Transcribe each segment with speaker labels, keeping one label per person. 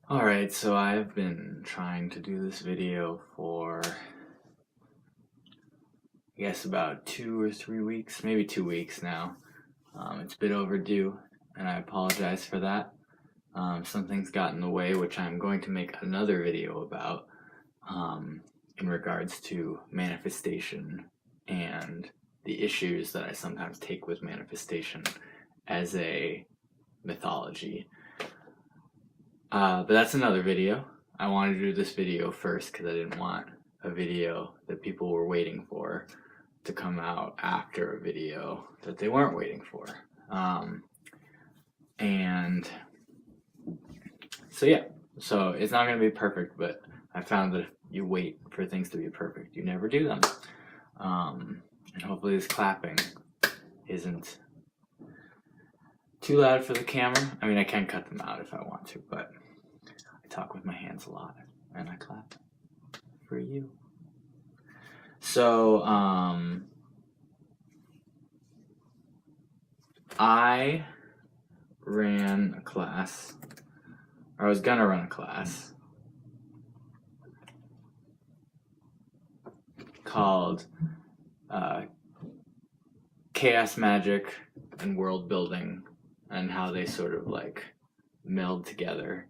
Speaker 1: Alright, so I've been trying to do this video for, I guess, about 2 or 3 weeks, maybe 2 weeks now. It's a bit overdue, and I apologize for that. Something's got in the way, which I'm going to make another video about in regards to manifestation and the issues that I sometimes take with manifestation as a mythology. But that's another video. I wanted to do this video first because I didn't want a video that people were waiting for to come out after a video that they weren't waiting for. And so yeah, so it's not going to be perfect, but I found that if you wait for things to be perfect, you never do them. And hopefully this clapping isn't too loud for the camera. I mean, I can cut them out if I want to, but I talk with my hands a lot and I clap for you. So, I ran a class, or I was gonna run a class called Chaos Magic and World Building, and how they sort of like meld together.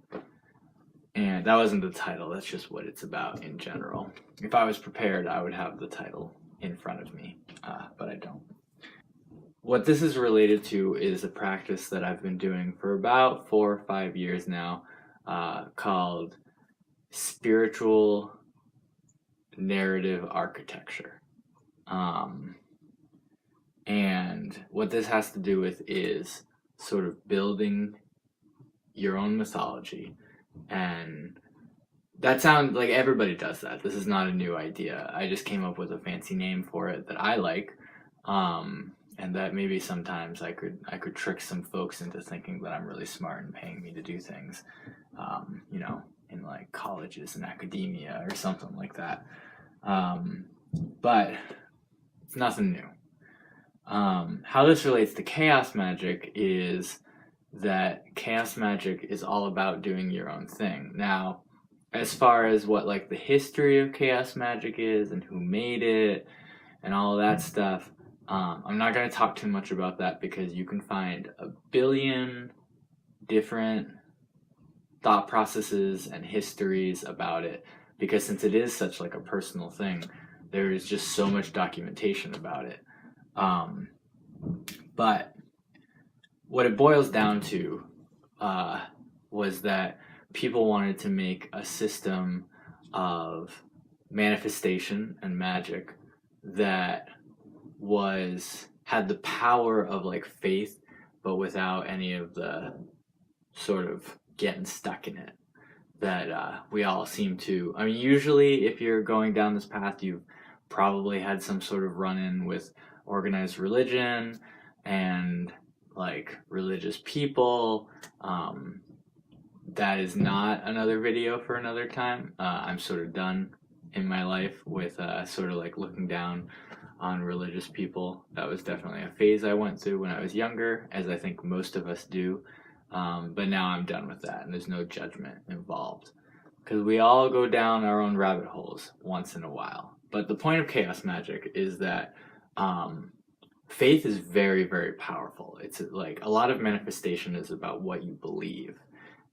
Speaker 1: And that wasn't the title, that's just what it's about in general. If I was prepared, I would have the title in front of me, but I don't. What this is related to is a practice that I've been doing for about 4 or 5 years now, called spiritual narrative architecture. And what this has to do with is sort of building your own mythology. And that sounds like everybody does that. This is not a new idea. I just came up with a fancy name for it that I like, and that maybe sometimes I could trick some folks into thinking that I'm really smart and paying me to do things, you know, in like colleges and academia or something like that. But it's nothing new. How this relates to chaos magic is that chaos magic is all about doing your own thing. Now, as far as what like the history of chaos magic is and who made it and all of that stuff, I'm not going to talk too much about that because you can find a billion different thought processes and histories about it, because since it is such like a personal thing, there is just so much documentation about it. But what it boils down to was that people wanted to make a system of manifestation and magic that had the power of like faith, but without any of the sort of getting stuck in it that we all seem to. I mean, usually if you're going down this path, you've probably had some sort of run-in with organized religion and like religious people. That is not another video for another time. I'm sort of done in my life with sort of like looking down on religious people. That was definitely a phase I went through when I was younger, as I think most of us do. But now I'm done with that, and there's no judgment involved, because we all go down our own rabbit holes once in a while. But the point of chaos magic is that faith is very, very powerful. It's like a lot of manifestation is about what you believe.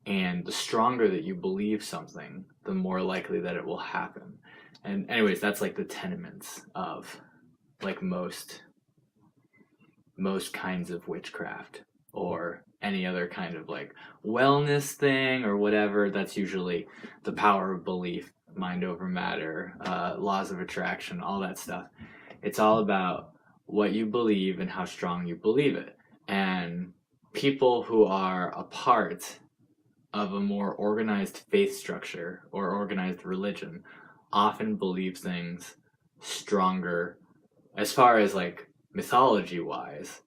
Speaker 1: And the stronger that you believe something, the more likely that it will happen. And anyways, that's like the tenements of like most kinds of witchcraft or any other kind of like wellness thing or whatever. That's usually the power of belief, mind over matter, laws of attraction, all that stuff. It's all about what you believe and how strong you believe it. And people who are a part of a more organized faith structure or organized religion often believe things stronger, as far as like mythology wise,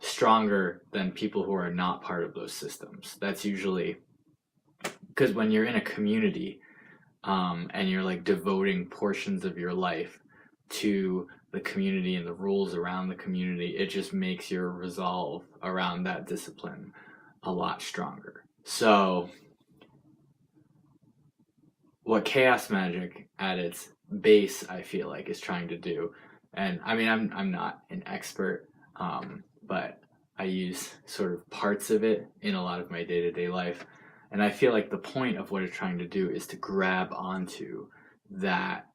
Speaker 1: stronger than people who are not part of those systems. That's usually because when you're in a community and you're like devoting portions of your life to the community and the rules around the community, it just makes your resolve around that discipline a lot stronger. So what chaos magic at its base, I feel like, is trying to do. And I mean, I'm not an expert, but I use sort of parts of it in a lot of my day-to-day life. And I feel like the point of what it's trying to do is to grab onto that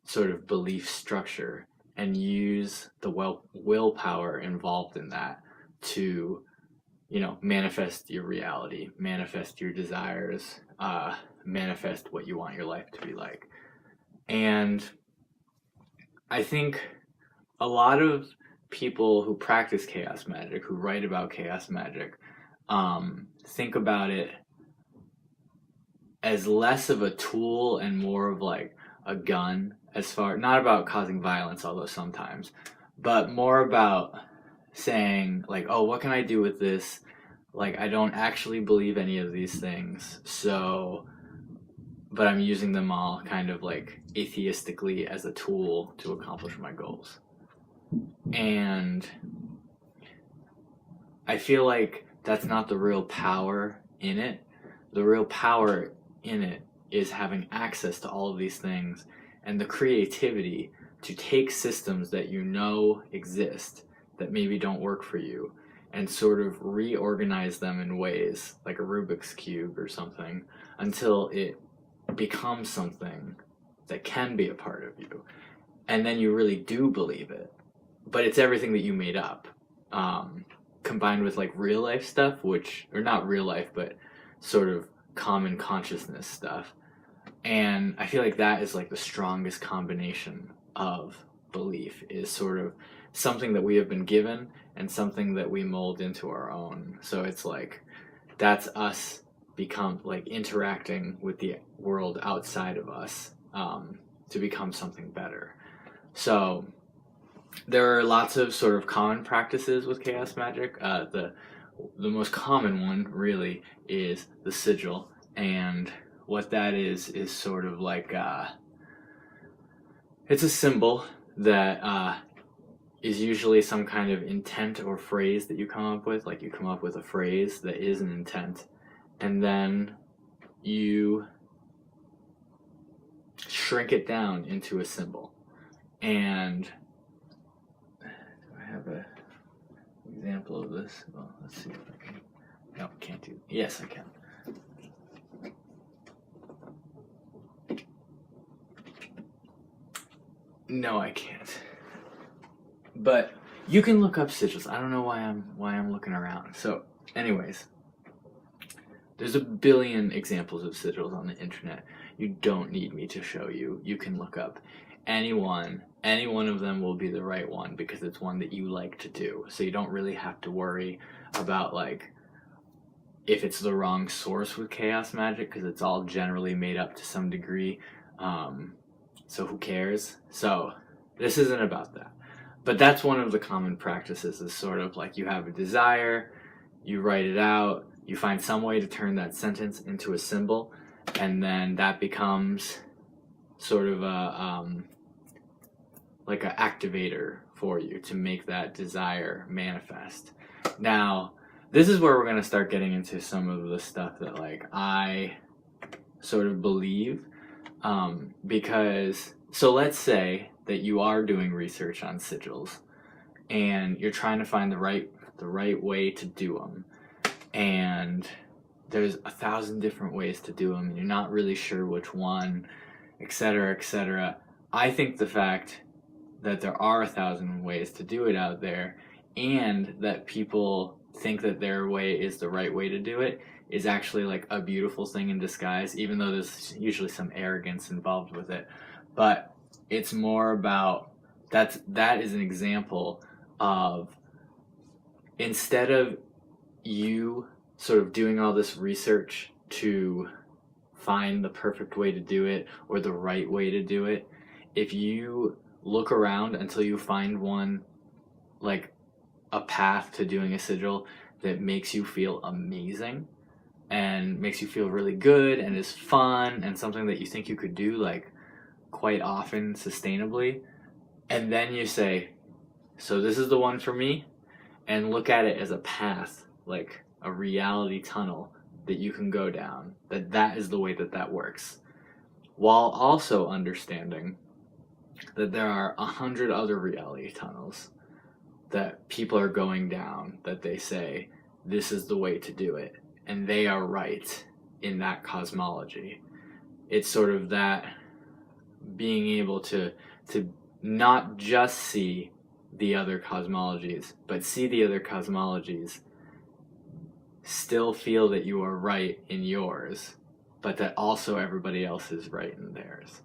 Speaker 1: sort of belief structure and use the willpower involved in that to, manifest your reality, manifest your desires, manifest what you want your life to be like. And I think a lot of people who practice chaos magic, who write about chaos magic, think about it as less of a tool and more of like a gun, as far, not about causing violence, although sometimes, but more about saying like, oh, what can I do with this? Like, I don't actually believe any of these things, but I'm using them all kind of like atheistically as a tool to accomplish my goals. And I feel like that's not the real power in it. The real power in it is having access to all of these things and the creativity to take systems that exist that maybe don't work for you and sort of reorganize them in ways like a Rubik's Cube or something until it becomes something that can be a part of you. And then you really do believe it. But it's everything that you made up, combined with like real life stuff, or not real life, but sort of common consciousness stuff. And I feel like that is like the strongest combination of belief, is sort of something that we have been given and something that we mold into our own. So it's like, that's us become like interacting with the world outside of us, to become something better. So there are lots of sort of common practices with chaos magic. The most common one really is the sigil, and what that is sort of like it's a symbol that is usually some kind of intent or phrase that you come up with. Like, you come up with a phrase that is an intent, and then you shrink it down into a symbol. And do I have an example of this? Well, let's see if I can. No, I can't do. Yes, I can. No, I can't. But you can look up sigils. I don't know why I'm looking around. So, anyways, there's a billion examples of sigils on the internet. You don't need me to show you. You can look up any one of them will be the right one because it's one that you like to do. So you don't really have to worry about like if it's the wrong source with chaos magic, because it's all generally made up to some degree. So who cares? So this isn't about that. But that's one of the common practices, is sort of like you have a desire, you write it out, you find some way to turn that sentence into a symbol, and then that becomes sort of like an activator for you to make that desire manifest. Now, this is where we're going to start getting into some of the stuff that like I sort of believe, because, so let's say that you are doing research on sigils and you're trying to find the right way to do them, and there's 1,000 different ways to do them and you're not really sure which one, etc., etc. I think the fact that there are 1,000 ways to do it out there, and that people think that their way is the right way to do it, is actually like a beautiful thing in disguise, even though there's usually some arrogance involved with it. But it's more about that is an example of, instead of you sort of doing all this research to find the perfect way to do it or the right way to do it, if you look around until you find one, like a path to doing a sigil that makes you feel amazing and makes you feel really good and is fun and something that you think you could do like quite often sustainably, and then you say, so this is the one for me, and look at it as a path, like a reality tunnel that you can go down, that is the way that works. while also understanding that there are 100 other reality tunnels that people are going down, that they say this is the way to do it, and they are right in that cosmology. It's sort of that being able to not just see the other cosmologies, but see the other cosmologies, still feel that you are right in yours, but that also everybody else is right in theirs.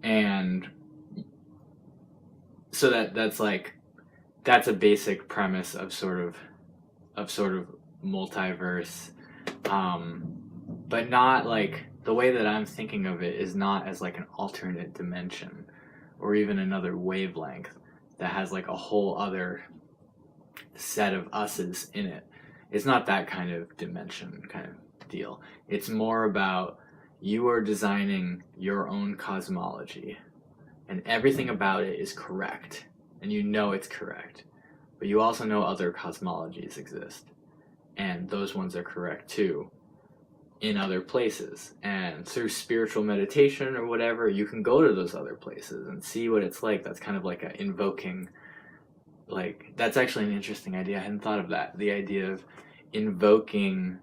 Speaker 1: And so that's a basic premise of sort of multiverse, but not like, the way that I'm thinking of it is not as like an alternate dimension or even another wavelength that has like a whole other set of us's in it. It's not that kind of dimension kind of deal. It's more about, you are designing your own cosmology and everything about it is correct, and you know it's correct, but you also know other cosmologies exist, and those ones are correct too in other places. And through spiritual meditation or whatever, you can go to those other places and see what it's like. That's kind of like a invoking, like, that's actually an interesting idea. I hadn't thought of that. The idea of invoking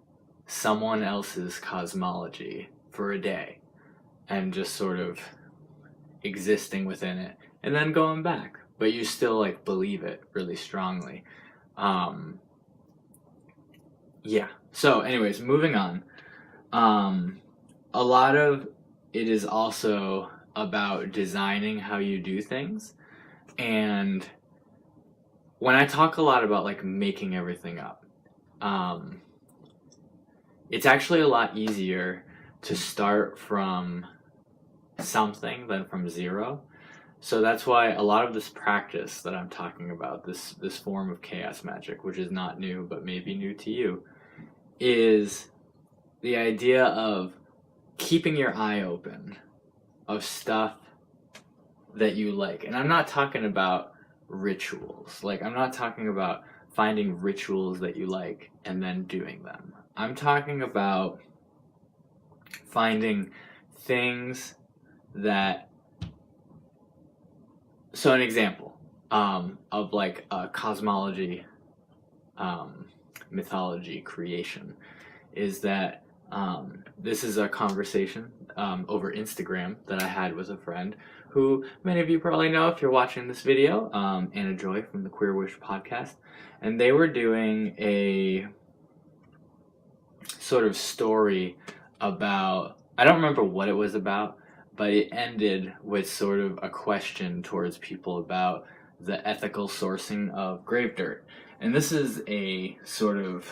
Speaker 1: someone else's cosmology for a day and just sort of existing within it and then going back, but you still like believe it really strongly. Yeah. So anyways, moving on. A lot of it is also about designing how you do things. And when I talk a lot about like making everything up, it's actually a lot easier to start from something than from zero. So that's why a lot of this practice that I'm talking about, this form of chaos magic, which is not new but maybe new to you, is the idea of keeping your eye open of stuff that you like. And I'm not talking about rituals. Like, I'm not talking about finding rituals that you like and then doing them. I'm talking about finding things that... So an example of like a cosmology, mythology creation is that this is a conversation over Instagram that I had with a friend who many of you probably know if you're watching this video, Anna Joy from the Queer Wish podcast. And they were doing a sort of story about, I don't remember what it was about, but it ended with sort of a question towards people about the ethical sourcing of grave dirt. And this is a sort of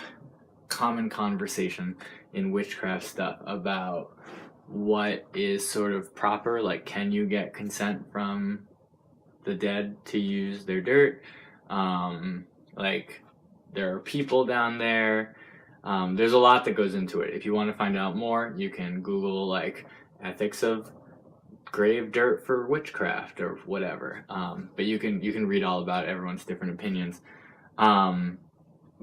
Speaker 1: common conversation in witchcraft stuff about what is sort of proper, like, can you get consent from the dead to use their dirt? Like, there are people down there. There's a lot that goes into it. If you want to find out more, you can Google like ethics of grave dirt for witchcraft or whatever. But you can read all about it, everyone's different opinions. But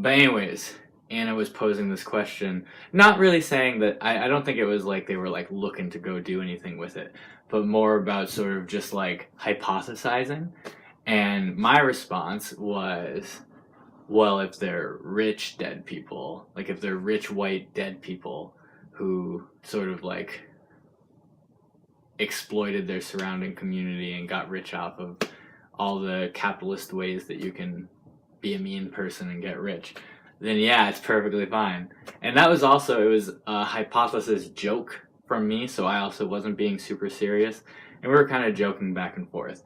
Speaker 1: anyways, Anna was posing this question, not really saying that, I don't think it was like they were like looking to go do anything with it, but more about sort of just like hypothesizing. And my response was, well, if they're rich dead people, like if they're rich white dead people who sort of like exploited their surrounding community and got rich off of all the capitalist ways that you can be a mean person and get rich, then yeah, it's perfectly fine. And that was also, it was a hypothesis joke from me, so I also wasn't being super serious, and we were kind of joking back and forth.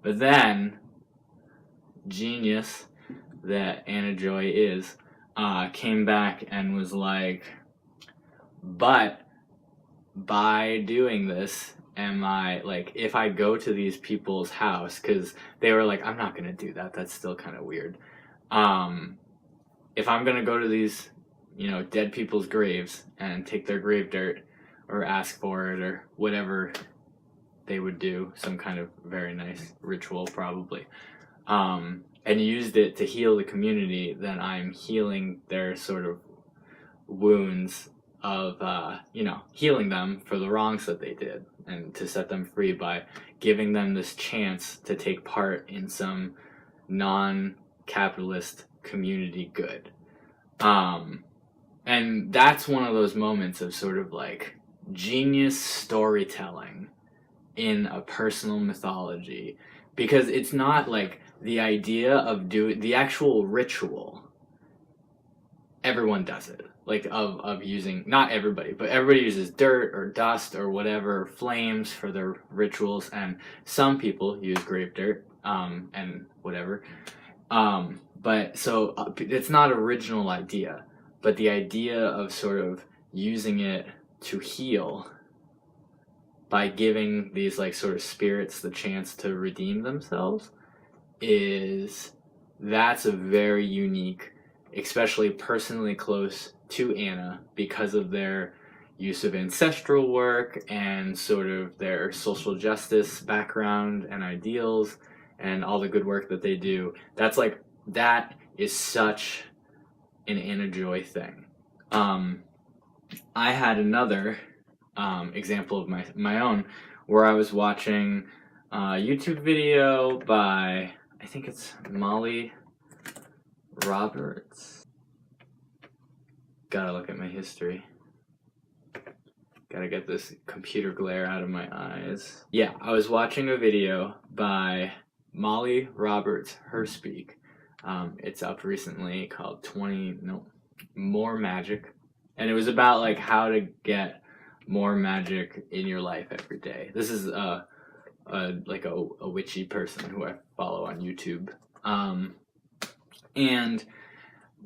Speaker 1: But then, genius that Anna Joy is, came back and was like, but by doing this, am I, like, if I go to these people's house, because they were like, I'm not going to do that, that's still kind of weird. If I'm going to go to these, you know, dead people's graves and take their grave dirt or ask for it or whatever they would do, some kind of very nice ritual probably, and used it to heal the community, then I'm healing their sort of wounds you know, healing them for the wrongs that they did, and to set them free by giving them this chance to take part in some non-capitalist community good. And that's one of those moments of sort of like genius storytelling in a personal mythology, because it's not like the idea of doing the actual ritual. Everyone does it, like of using, not everybody, but everybody uses dirt or dust or whatever, flames for their rituals, and some people use grave dirt and whatever. But so it's not an original idea, but the idea of sort of using it to heal by giving these like sort of spirits the chance to redeem themselves that's a very unique, especially personally close to Anna, because of their use of ancestral work and sort of their social justice background and ideals and all the good work that they do. That is such an Anna Joy thing. I had another example of my own, where I was watching a YouTube video by, I think it's Molly Roberts. Gotta look at my history. Gotta get this computer glare out of my eyes. Yeah, I was watching a video by Molly Roberts, Her Speak. It's up recently, called More Magic. And it was about like how to get more magic in your life every day. This is a witchy person who I follow on YouTube. And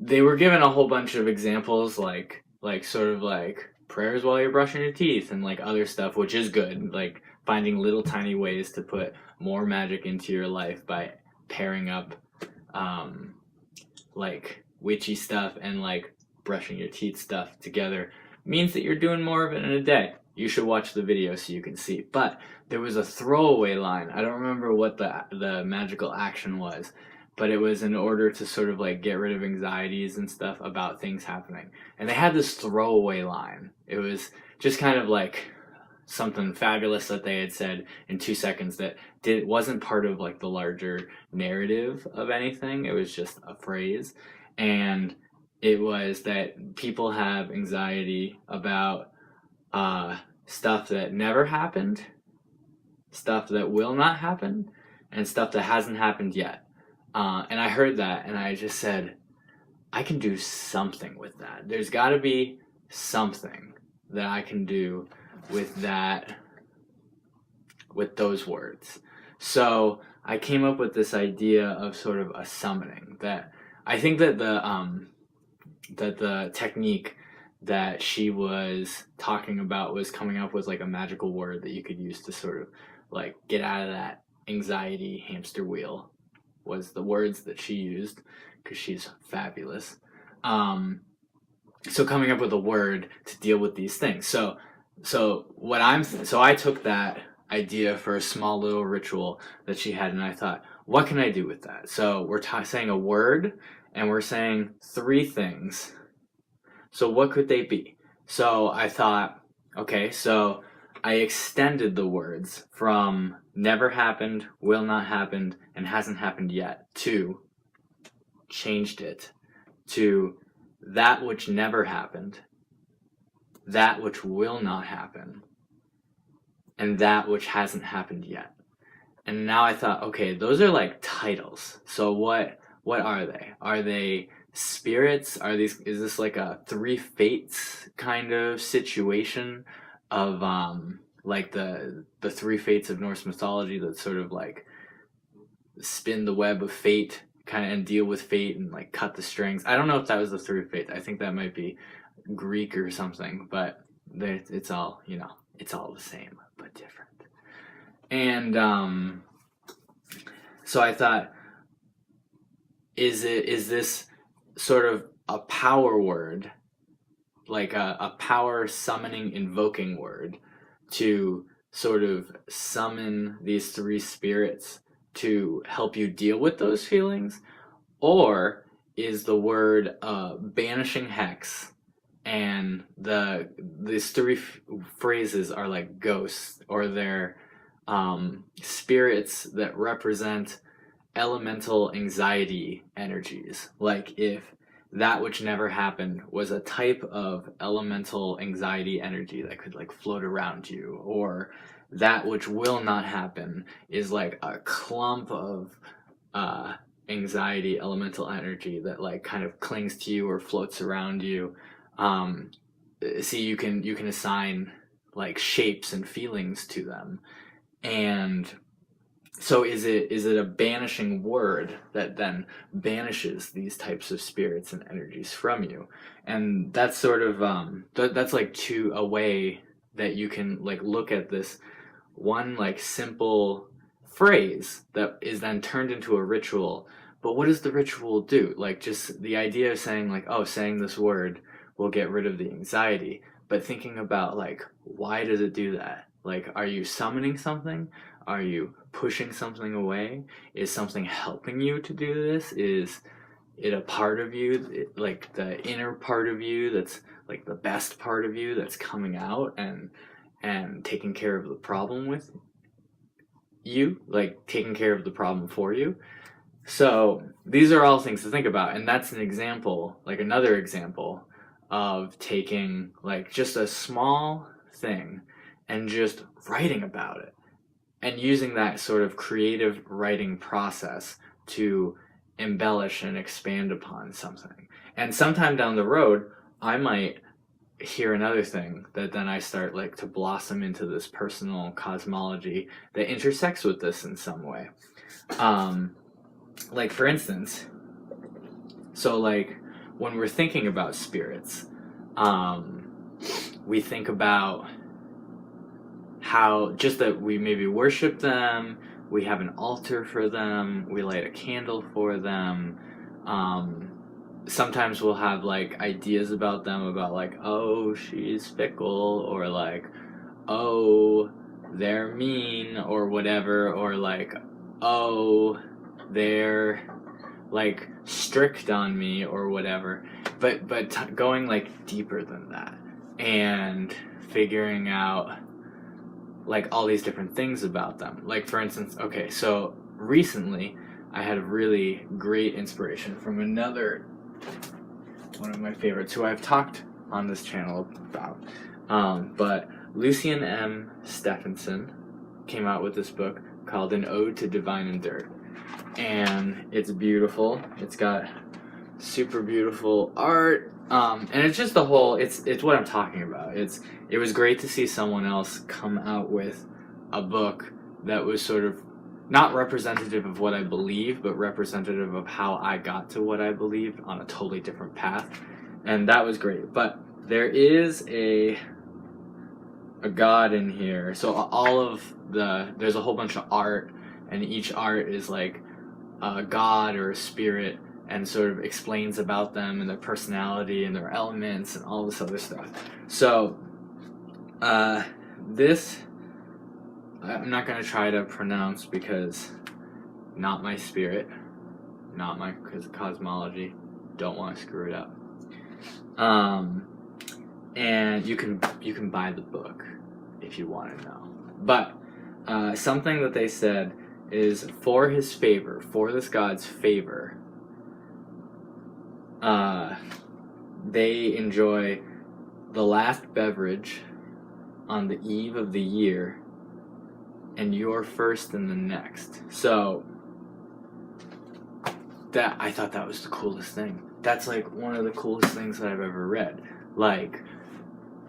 Speaker 1: they were given a whole bunch of examples, like sort of like prayers while you're brushing your teeth and like other stuff, which is good, like finding little tiny ways to put more magic into your life by pairing up like witchy stuff and like brushing your teeth stuff together means that you're doing more of it in a day. You should watch the video so you can see. But there was a throwaway line. I don't remember what the magical action was, but it was in order to sort of like get rid of anxieties and stuff about things happening. And they had this throwaway line. It was just kind of like something fabulous that they had said in 2 seconds that wasn't part of like the larger narrative of anything. It was just a phrase. And it was that people have anxiety about stuff that never happened, stuff that will not happen, and stuff that hasn't happened yet. And I heard that, and I just said, I can do something with that. There's got to be something that I can do with that, with those words. So I came up with this idea of sort of a summoning, that I think that the technique that she was talking about was coming up with like a magical word that you could use to sort of like get out of that anxiety hamster wheel, was the words that she used, because she's fabulous. So coming up with a word to deal with these things. So I took that idea for a small little ritual that she had, and I thought, what can I do with that? So we're saying a word, and we're saying 3 things. So what could they be? So I thought, okay, so I extended the words from never happened, will not happen, and hasn't happened yet, to changed it to that which never happened, that which will not happen, and that which hasn't happened yet. And now I thought, okay, those are like titles. So what are they? Are they spirits? Is this like a 3 fates kind of situation of like the 3 fates of Norse mythology that sort of like spin the web of fate kind of and deal with fate and like cut the strings? I don't know if that was the 3 fates. I think that might be Greek or something, but it's all, you know, it's all the same but different. And so I thought, is this sort of a power word, like a power summoning invoking word, to sort of summon these 3 spirits to help you deal with those feelings? Or is the word banishing hex and these three phrases are like ghosts, or they're spirits that represent elemental anxiety energies. Like if that which never happened was a type of elemental anxiety energy that could like float around you, or that which will not happen is like a clump of anxiety elemental energy that like kind of clings to you or floats around you. See, you can assign like shapes and feelings to them. And so is it a banishing word that then banishes these types of spirits and energies from you? And that's sort of that's like a way that you can like look at this one like simple phrase that is then turned into a ritual. But what does the ritual do? Like, just the idea of saying like, oh, saying this word will get rid of the anxiety. But thinking about like, why does it do that? Like, are you summoning something? Are you pushing something away? Is something helping you to do this? Is it a part of you, like the inner part of you that's like the best part of you that's coming out and taking care of the problem with you, like taking care of the problem for you? So these are all things to think about, and that's an example, like another example of taking like just a small thing and just writing about it, and using that sort of creative writing process to embellish and expand upon something. And sometime down the road, I might hear another thing that then I start like to blossom into this personal cosmology that intersects with this in some way. Like for instance, so like when we're thinking about spirits, we think about how just that we maybe worship them, we have an altar for them, we light a candle for them. Sometimes we'll have like ideas about them, about like, oh, she's fickle, or like, oh, they're mean, or whatever, or like, oh, they're like strict on me, or whatever. But going like deeper than that and figuring out like all these different things about them. Like for instance, okay, so recently I had a really great inspiration from one of my favorites, who I've talked on this channel about. But Lucian M. Stephenson came out with this book called An Ode to Divine and Dirt. And it's beautiful. It's got super beautiful art. And it's just the whole, it's what I'm talking about. It was great to see someone else come out with a book that was sort of not representative of what I believe, but representative of how I got to what I believe on a totally different path. And that was great. But there is a god in here. So there's a whole bunch of art, and each art is like a god or a spirit, and sort of explains about them and their personality and their elements and all this other stuff. So this I'm not going to try to pronounce, because not my spirit, not my cosmology, don't want to screw it up. And you can buy the book if you want to know. But something that they said is, for his favor, for this god's favor, they enjoy the last beverage on the eve of the year, and you're first in the next. So that, I thought that was the coolest thing. That's like one of the coolest things that I've ever read. Like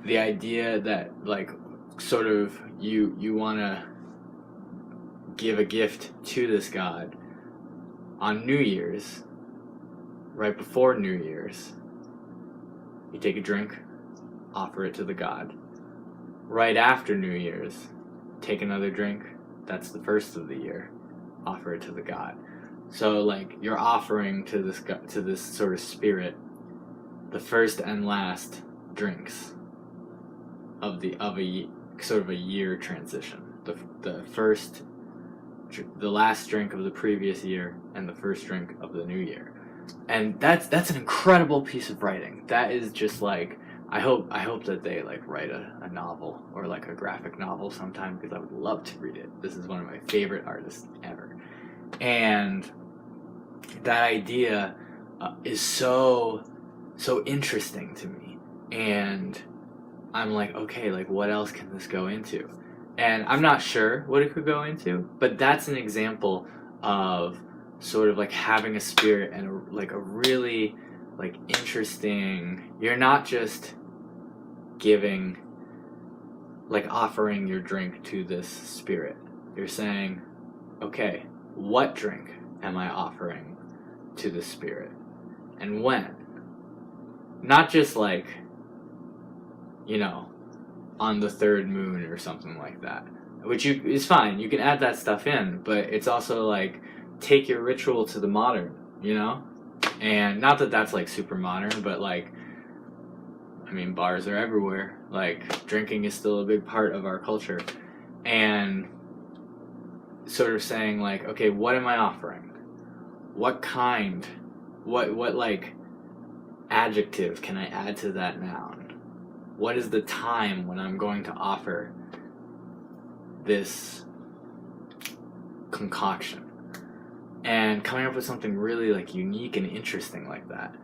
Speaker 1: the idea that like sort of you want to give a gift to this god on New Year's, right before New Year's. You take a drink, offer it to the god. Right after New Year's, take another drink, that's the first of the year, offer it to the god. So like you're offering to this sort of spirit the first and last drinks of a sort of a year transition. The last drink of the previous year and the first drink of the new year. And that's an incredible piece of writing. That is just like I hope that they like write a novel or like a graphic novel sometime, because I would love to read it. This is one of my favorite artists ever. And that idea is so interesting to me. And I'm like, okay, like what else can this go into? And I'm not sure what it could go into, but that's an example of sort of like having a spirit and a really like interesting, you're not just giving, like offering your drink to this spirit. You're saying, okay, what drink am I offering to the spirit? And when? Not just like, you know, on the third moon or something like that, which is fine. You can add that stuff in, but it's also like, take your ritual to the modern, you know? And not that that's like super modern, but like, I mean, bars are everywhere. Like, drinking is still a big part of our culture. And sort of saying like, okay, what am I offering? What kind? What like adjective can I add to that noun? What is the time when I'm going to offer this concoction? And coming up with something really like unique and interesting like that.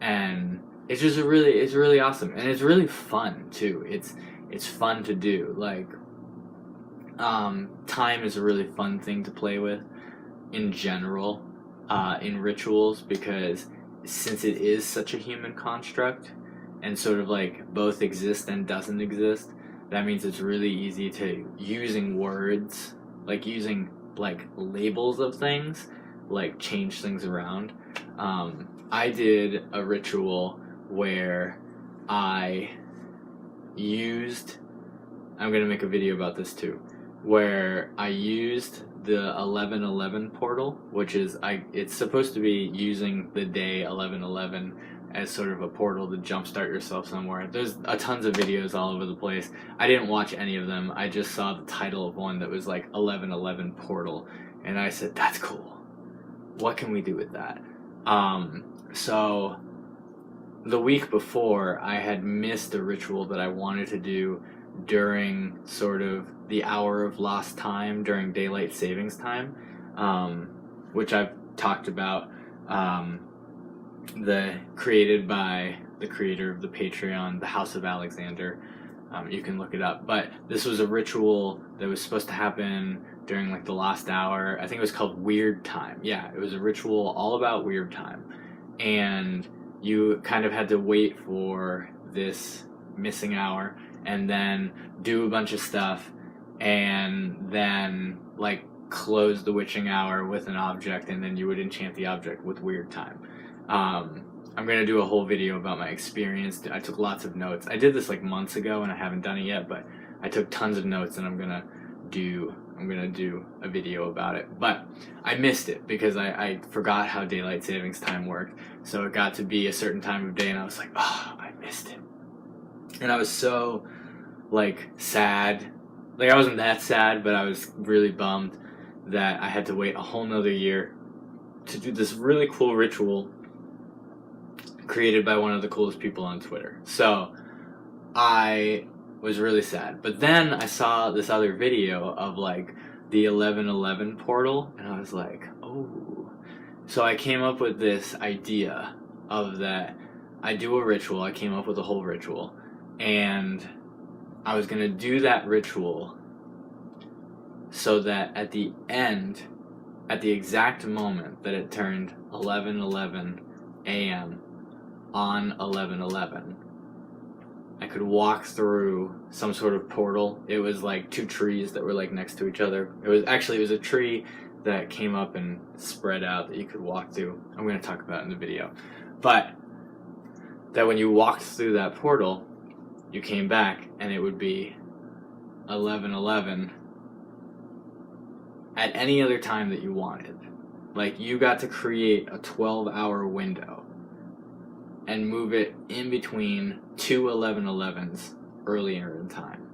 Speaker 1: And it's just it's really awesome, and it's really fun too. It's fun to do. Like, time is a really fun thing to play with in general, in rituals, because since it is such a human construct and sort of like both exist and doesn't exist, that means it's really easy to, using words, like using like labels of things, like change things around. I did a ritual where I used, I'm gonna make a video about this too, where I used the 1111 portal, which is, it's supposed to be using the day 1111 as sort of a portal to jumpstart yourself somewhere. There's a tons of videos all over the place. I didn't watch any of them. I just saw the title of one that was like 1111 portal, and I said, that's cool. What can we do with that? So the week before, I had missed a ritual that I wanted to do during sort of the hour of lost time during daylight savings time, which I've talked about, created by the creator of the Patreon, the House of Alexander. You can look it up. But this was a ritual that was supposed to happen during like the last hour. I think it was called Weird Time. Yeah, it was a ritual all about weird time. And you kind of had to wait for this missing hour and then do a bunch of stuff and then like close the witching hour with an object, and then you would enchant the object with weird time. I'm going to do a whole video about my experience. I took lots of notes. I did this like months ago and I haven't done it yet, but I took tons of notes, and I'm going to do a video about it. But I missed it because I forgot how daylight savings time worked. So it got to be a certain time of day and I was like, oh, I missed it. And I was so like sad. Like, I wasn't that sad, but I was really bummed that I had to wait a whole nother year to do this really cool ritual created by one of the coolest people on Twitter. So I was really sad. But then I saw this other video of like the 1111 portal, and I was like, oh. So I came up with this idea of that I do a ritual. I came up with a whole ritual, and I was gonna do that ritual so that at the end, at the exact moment that it turned 11:11 a.m. on 11:11, I could walk through some sort of portal. It was like two trees that were like next to each other. It was a tree that came up and spread out that you could walk through. I'm going to talk about it in the video. But that when you walked through that portal, you came back and it would be 11:11 at any other time that you wanted. Like, you got to create a 12-hour window and move it in between two 11:11s earlier in time.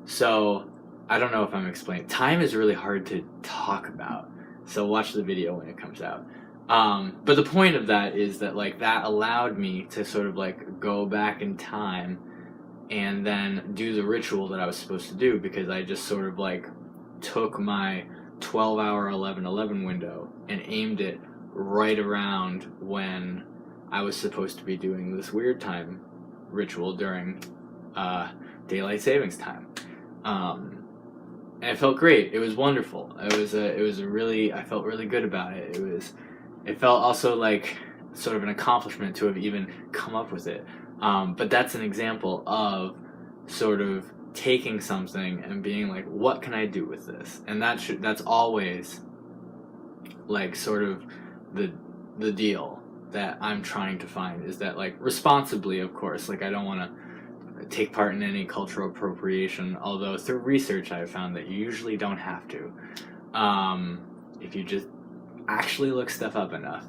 Speaker 1: So, I don't know if I'm explaining. Time is really hard to talk about, so watch the video when it comes out. But the point of that is that like that allowed me to sort of like go back in time and then do the ritual that I was supposed to do, because I just sort of like took my 12-hour 11/11 window and aimed it right around when I was supposed to be doing this weird time ritual during daylight savings time. And it felt great. It was wonderful. It was a really, I felt really good about it. It felt also like sort of an accomplishment to have even come up with it. But that's an example of sort of taking something and being like, what can I do with this? And that's always like sort of the deal that I'm trying to find, is that like responsibly, of course, like I don't want to take part in any cultural appropriation, although through research I've found that you usually don't have to, if you just actually look stuff up enough.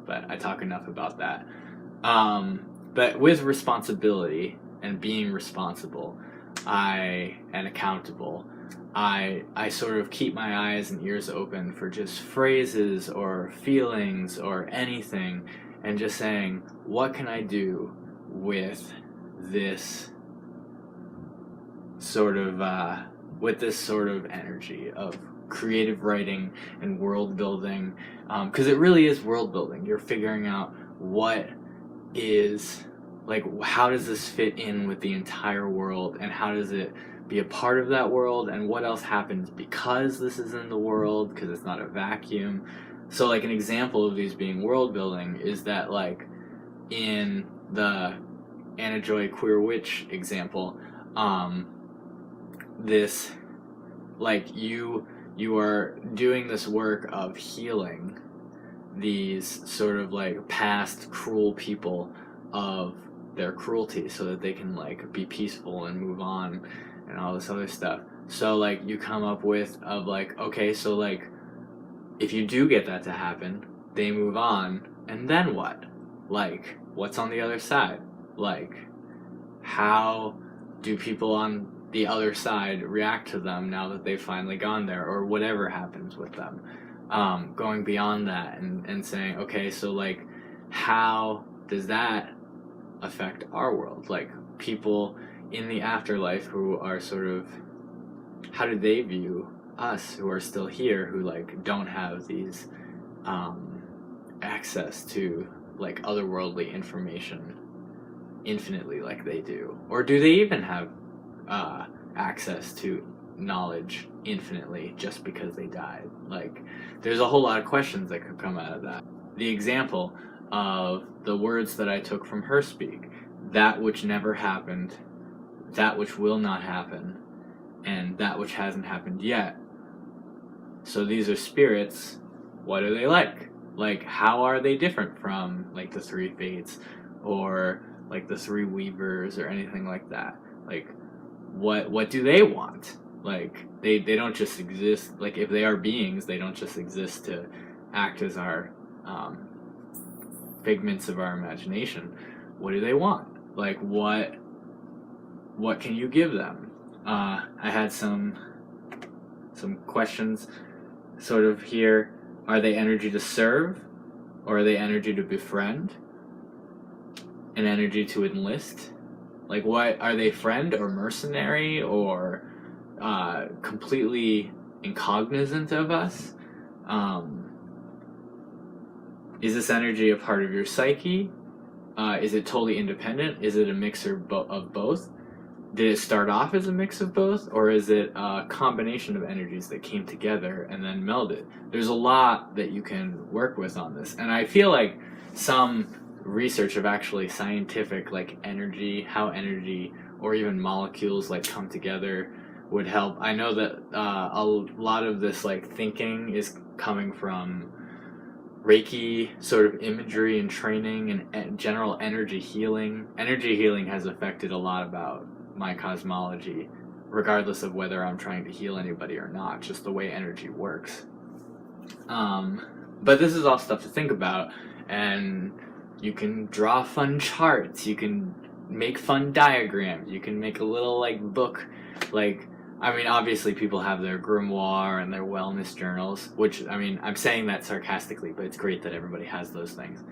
Speaker 1: But I talk enough about that. But with responsibility and being responsible and accountable, I sort of keep my eyes and ears open for just phrases or feelings or anything, and just saying, what can I do with this sort of energy of creative writing and world building, because it really is world building. You're figuring out what is, like, how does this fit in with the entire world, and how does it be a part of that world, and what else happens because this is in the world, because it's not a vacuum. So like an example of these being world building is that like in the Anna Joy Queer Witch example, this like you are doing this work of healing these sort of like past cruel people of their cruelty, so that they can like be peaceful and move on and all this other stuff. So like you come up with of like, okay, so like if you do get that to happen, they move on, and then what? Like, what's on the other side? Like, how do people on the other side react to them now that they've finally gone there, or whatever happens with them? Going beyond that and saying, okay, so like how does that affect our world? Like people in the afterlife who are sort of, how do they view us who are still here, who like don't have these access to like otherworldly information infinitely like they do? Or do they even have access to knowledge infinitely just because they died? Like there's a whole lot of questions that could come out of that. The example of the words that I took from her speak, that which never happened, that which will not happen, and that which hasn't happened yet. So these are spirits. What are they like? Like, how are they different from like the three fates or like the three weavers or anything like that? Like, what do they want? Like, they don't just exist. Like, if they are beings, they don't just exist to act as our figments of our imagination. What do they want? Like, what can you give them? I had some questions sort of here. Are they energy to serve, or are they energy to befriend? An energy to enlist? Like, what are they, friend or mercenary, or completely incognizant of us? Is this energy a part of your psyche? Is it totally independent? Is it a mixer of both? Did it start off as a mix of both, or is it a combination of energies that came together and then melded? There's a lot that you can work with on this, and I feel like some research of actually scientific like energy, how energy or even molecules like come together would help. I know that a lot of this like thinking is coming from Reiki sort of imagery and training and general energy healing. Energy healing has affected a lot about my cosmology, regardless of whether I'm trying to heal anybody or not, just the way energy works. But this is all stuff to think about, and you can draw fun charts, you can make fun diagrams, you can make a little like book. Like I mean, obviously people have their grimoire and their wellness journals, which, I mean, I'm saying that sarcastically, but it's great that everybody has those things.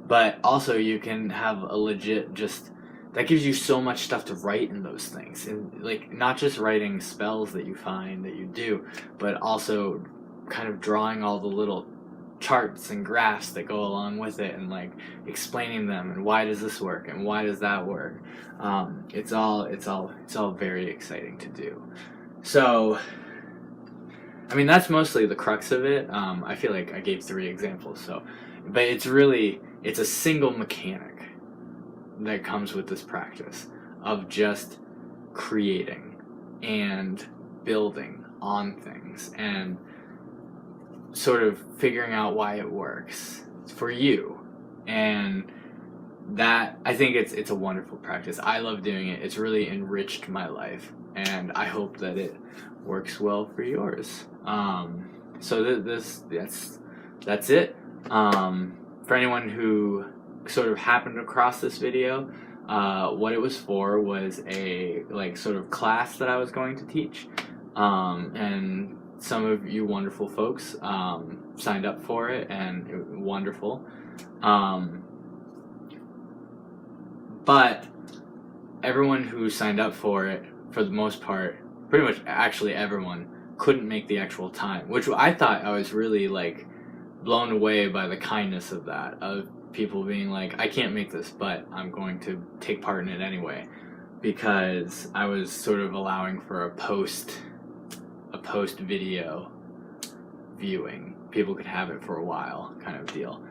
Speaker 1: But also you can have a legit just, that gives you so much stuff to write in those things. And like, not just writing spells that you find that you do, but also kind of drawing all the little charts and graphs that go along with it, and like explaining them, and why does this work and why does that work. It's all very exciting to do. So I mean, that's mostly the crux of it. I feel like I gave 3 examples, so, but it's a single mechanic that comes with this practice of just creating and building on things and sort of figuring out why it works for you. And that, I think it's a wonderful practice. I love doing it. It's really enriched my life, and I hope that it works well for yours. So that's it. For anyone who sort of happened across this video, what it was for was a like sort of class that I was going to teach, and some of you wonderful folks signed up for it, and it was wonderful. But everyone who signed up for it, for the most part, pretty much actually everyone, couldn't make the actual time, which I thought, I was really like blown away by the kindness of that, of people being like, I can't make this, but I'm going to take part in it anyway, because I was sort of allowing for a post video viewing. People could have it for a while kind of deal.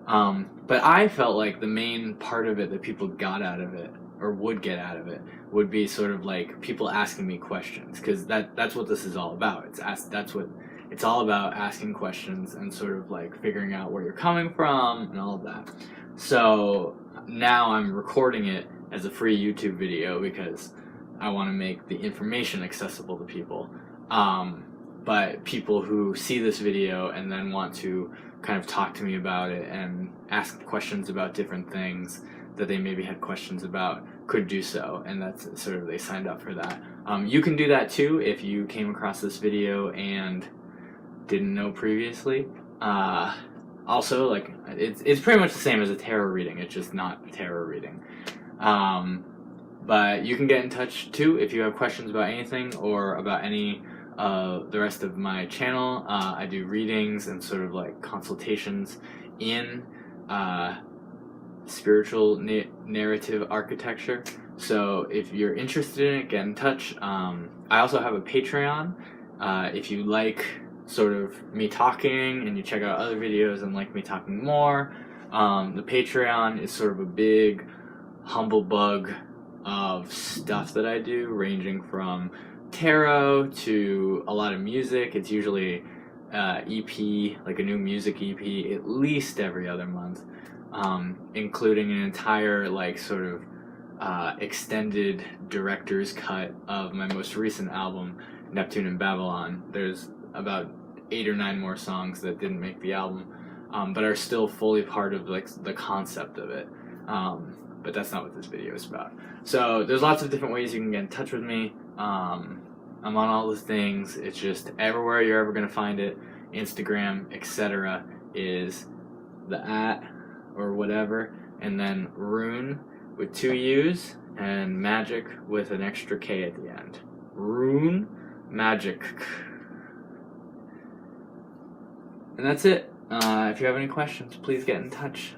Speaker 1: But I felt like the main part of it that people got out of it, or would get out of it, would be sort of like people asking me questions, because that's what this is all about. That's what it's all about, asking questions and sort of like figuring out where you're coming from and all of that. So now I'm recording it as a free YouTube video because I want to make the information accessible to people. But people who see this video and then want to kind of talk to me about it and ask questions about different things that they maybe had questions about could do so, and that's sort of, they signed up for that. You can do that too if you came across this video and didn't know previously. Also, like, it's pretty much the same as a tarot reading, it's just not a tarot reading. But you can get in touch too if you have questions about anything or about any the rest of my channel. I do readings and sort of like consultations in spiritual narrative architecture. So if you're interested in it, get in touch. I also have a Patreon. If you like sort of me talking and you check out other videos and like me talking more, the Patreon is sort of a big humble bug of stuff that I do, ranging from tarot to a lot of music. It's usually EP, like a new music EP, at least every other month, including an entire like sort of extended director's cut of my most recent album, Neptune in Babylon. There's about 8 or 9 more songs that didn't make the album, but are still fully part of like the concept of it. But that's not what this video is about. So there's lots of different ways you can get in touch with me. I'm on all the things. It's just everywhere you're ever going to find it. Instagram, etc. is the @ or whatever, and then RUUNE with 2 U's and Magick with an extra K at the end. RUUNE Magick. And that's it. If you have any questions, please get in touch.